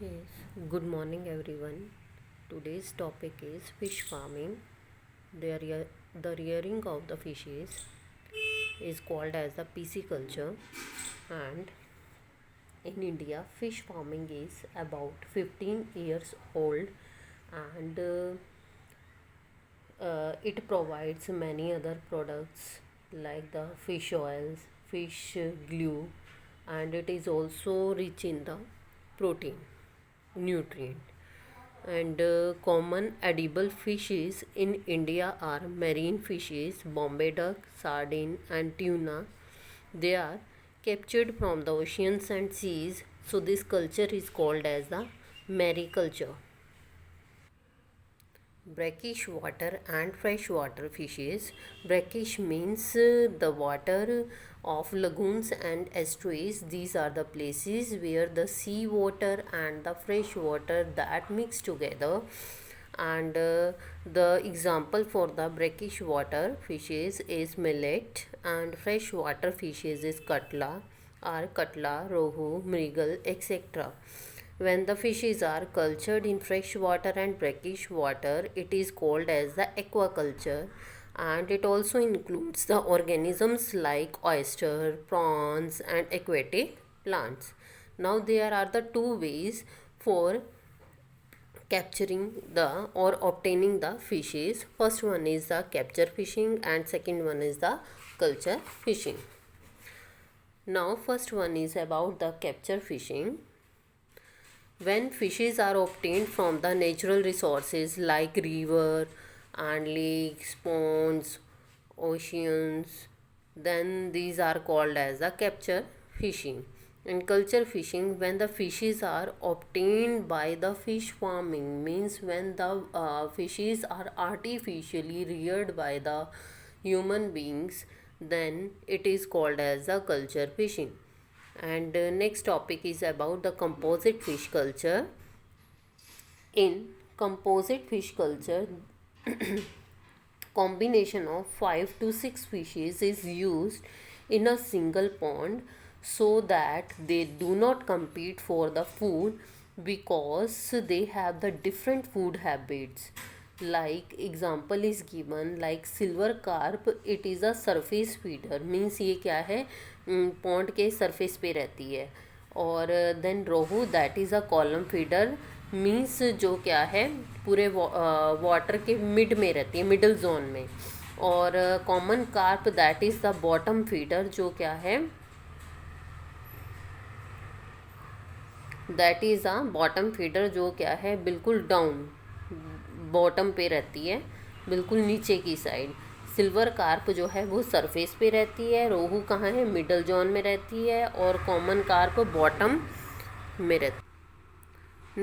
Yes, good morning everyone. Today's topic is fish farming. The rearing of the fishes is called as the pisciculture, and in India, fish farming is about 15 years old, and it provides many other products like the fish oils, fish glue, and it is also rich in the protein nutrient. And common edible fishes in India are marine fishes, Bombay duck, sardine, and tuna. They are captured from the oceans and seas, so this culture is called as the mariculture. Brackish water and freshwater fishes. Brackish means the water of lagoons and estuaries. These are the places where the sea water and the fresh water that mix together. And the example for the brackish water fishes is millet, and freshwater fishes is katla, rohu, mrigal, etc. When the fishes are cultured in fresh water and brackish water, it is called as the aquaculture, and it also includes the organisms like oyster, prawns, and aquatic plants. Now there are the two ways for capturing the or obtaining the fishes. First one is the capture fishing and second one is the culture fishing. Now first one is about the capture fishing. When fishes are obtained from the natural resources like river and lakes, ponds, oceans, then these are called as the capture fishing. And culture fishing, when the fishes are obtained by the fish farming, means when the fishes are artificially reared by the human beings, then it is called as the culture fishing. And next topic is about the composite fish culture. In composite fish culture, combination of 5 to 6 species is used in a single pond so that they do not compete for the food because they have the different food habits. Like example is given like silver carp, it is a surface feeder, means ये क्या है pond के surface पे रहती है. और then rohu that is a column feeder, means जो क्या है पूरे वाटर के मिड में रहती है, मिडल जोन में. और common carp that is the bottom feeder, जो क्या है that is a bottom feeder, जो क्या है बिल्कुल डाउन बॉटम पे रहती है, बिल्कुल नीचे की साइड. सिल्वर कार्प जो है वो सरफेस पे रहती है, रोहू कहाँ है मिडल जोन में रहती है, और कॉमन कार्प बॉटम में रहती है.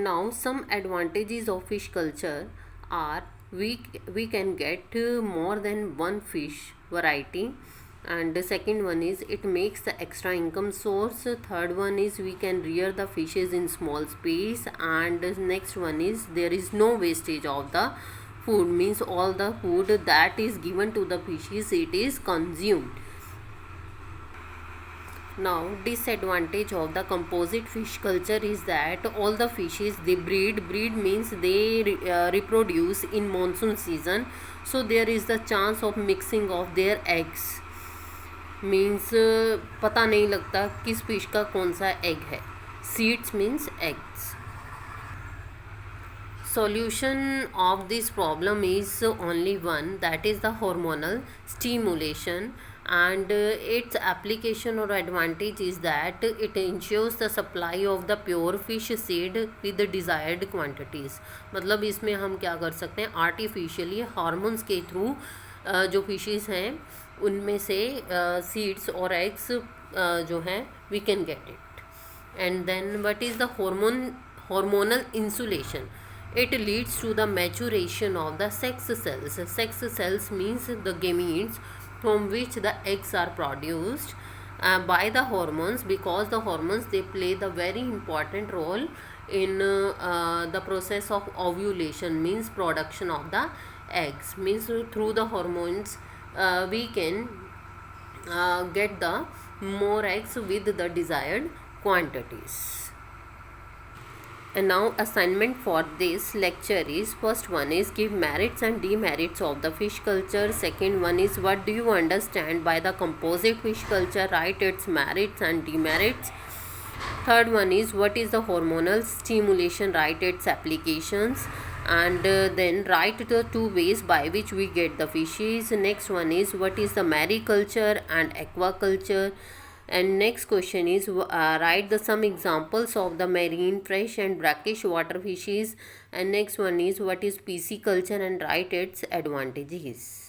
Now some advantages of fish culture are we can get more than one fish variety, and the second one is it makes the extra income source. Third one is we can rear the fishes in small space, and the next one is there is no wastage of the food, means all the food that is given to the fishes it is consumed. Now disadvantage of the composite fish culture is that all the fishes they breed means they reproduce in monsoon season, so there is the chance of mixing of their eggs, means पता नहीं लगता किस fish का कौन सा egg है. Seeds means eggs. Solution of this problem is only one, that is the hormonal stimulation, and its application or advantage is that it ensures the supply of the pure fish seed with the desired quantities. मतलब इसमें हम क्या कर सकते हैं, artificially hormones के through जो fishes हैं उनमें से सीड्स और एग्स जो हैं we can get it. And then what is the hormonal insulation? It leads to the maturation of the sex cells. Sex cells means the gametes from which the eggs are produced by the hormones, because the hormones they play the very important role in the process of ovulation, means production of the eggs, means through the hormones we can get the more eggs with the desired quantities. And now assignment for this lecture is, first one is give merits and demerits of the fish culture. Second one is what do you understand by the composite fish culture, write its merits and demerits. Third one is what is the hormonal stimulation, write its applications, and then write the two ways by which we get the fishes. Next one is what is the mariculture and aquaculture. And next question is write the some examples of the marine, fresh and brackish water fishes. And next one is what is pisciculture and write its advantages.